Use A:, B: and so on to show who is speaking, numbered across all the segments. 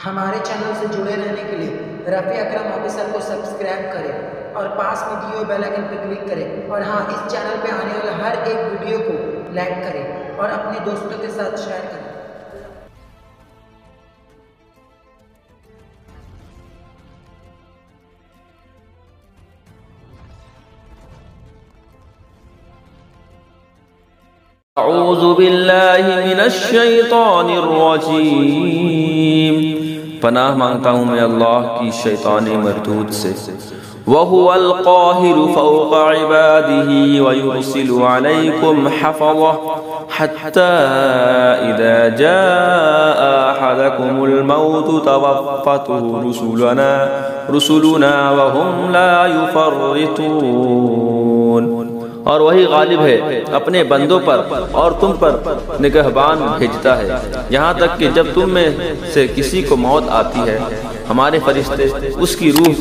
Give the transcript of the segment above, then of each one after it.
A: ہمارے چینل سے جڑے رہنے کے لیے رفیع اکرم آفیسر کو سبسکرائب کریں اور پاس میں دیے ہوئے بیل آئکن پر کلک کریں، اور ہاں، اس چینل پہ آنے والے ہر ایک ویڈیو کو لائک کریں اور اپنے دوستوں کے ساتھ شیئر کریں۔
B: اعوذ باللہ من الشیطان الرجیم، پناہ مانگتا ہوں میں اللہ کی شیطان مردود سے۔ وَهُوَ الْقَاهِرُ فَوْقَ عِبَادِهِ وَيُرْسِلُ عَلَيْكُمْ حَفَظَةً حَتَّى إِذَا جَاءَ أَحَدَكُمُ الْمَوْتُ تَوَفَّتْهُ رُسُلُنَا وَهُمْ لَا يُفَرِّطُونَ۔ اور وہی غالب ہے اپنے بندوں پر اور تم پر نگہبان بھیجتا ہے، یہاں تک کہ جب تم میں سے کسی کو موت آتی ہے ہمارے فرشتے اس کی روح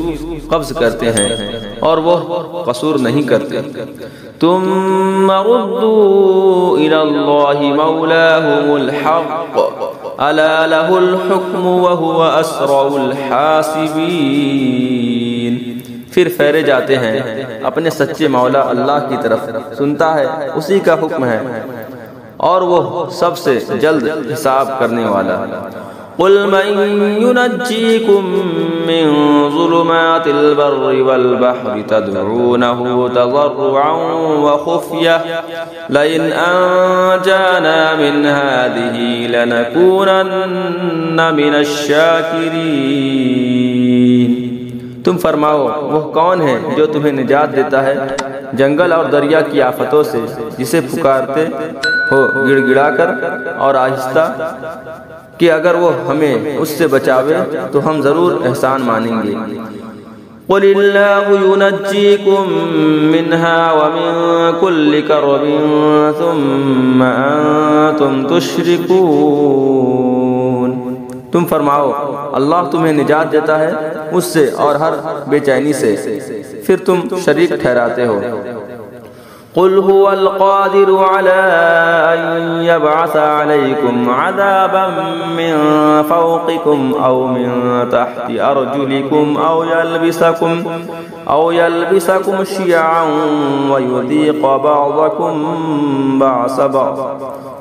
B: قبض کرتے ہیں اور وہ قصور نہیں کرتے۔ ثم ردوا إلى الله مولاهم الحق ألا له الحكم وهو أسرع الحاسبين۔ پھر پھیرے جاتے ہیں اپنے سچے مولا اللہ کی طرف، سنتا ہے اسی کا حکم ہے اور وہ سب سے جلد حساب کرنے والا۔ قل من ينجيكم من ظلمات البر والبحر تدعونه تضرعا وخفية لئن أنجانا من هذه لنكونن من الشاكرين۔ تم فرماؤ وہ کون ہے جو تمہیں نجات دیتا ہے جنگل اور دریا کی آفتوں سے، جسے پکارتے ہو گڑ گڑا کر اور آہستہ، کہ اگر وہ ہمیں اس سے بچاوے تو ہم ضرور احسان مانیں گے۔ قل اللہ ينجيكم منها ومن كل كرب ثم أنتم تشركون۔ تم فرماؤ اللہ تمہیں نجات دیتا ہے اس سے اور ہر بے چینی سے، پھر تم شریک ٹھہراتے ہو۔ قل هو القادر على أن يبعث عليكم عذابا من فوقكم أو من تحت أرجلكم أو يلبسكم شيعا ويذيق بعضكم بأس بعض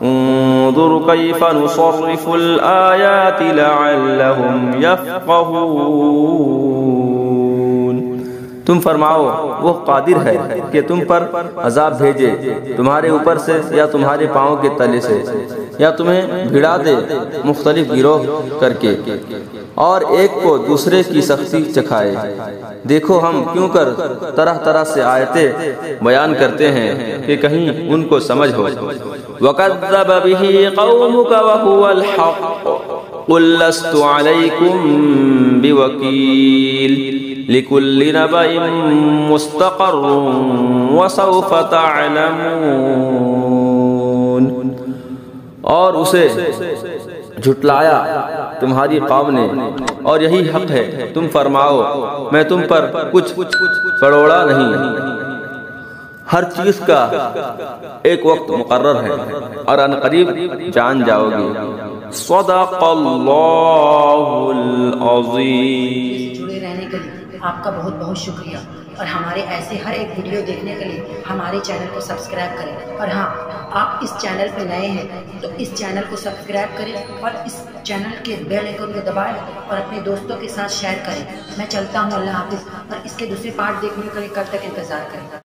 B: انظر كيف نصرف الآيات لعلهم يفقهون۔ تم فرماؤ وہ قادر ہے کہ تم پر عذاب بھیجے تمہارے اوپر سے یا تمہارے پاؤں کے تلے سے، یا تمہیں بھڑا دے مختلف گروہ کر کے اور ایک کو دوسرے کی سختی چکھائے۔ دیکھو ہم کیوں کر طرح طرح سے آیتیں بیان کرتے ہیں کہ کہیں ان کو سمجھ ہو۔ وَكَذَّبَ بِهِ قَوْمُكَ وَهُوَ الْحَقُّ قُل لَّسْتُ عَلَيْكُمْ بِوَكِيلٍ لِكُلِّ نَبَإٍ مُسْتَقَرٌّ وَسَوْفَ تَعْلَمُونَ۔ اور اسے جھٹلایا تمہاری قوم نے اور یہی حق ہے، تم فرماؤ میں تم پر کچھ کڑوڑا نہیں، ہر چیز کا ایک وقت مقرر ہے اور ان قریب جان جاؤ گے۔ صدق اللہ العظیم۔
A: جڑے رہنے کے لیے آپ کا بہت بہت شکریہ، اور ہمارے ایسے ہر ایک ویڈیو دیکھنے کے لیے ہمارے چینل کو سبسکرائب کریں، اور ہاں، آپ اس چینل پہ نئے ہیں تو اس چینل کو سبسکرائب کریں اور اس چینل کے بیل آئکن کو دبائیں اور اپنے دوستوں کے ساتھ شیئر کریں۔ میں چلتا ہوں، اللہ حافظ، اور اس کے دوسرے پارٹ دیکھنے کے لیے کل تک انتظار کریں۔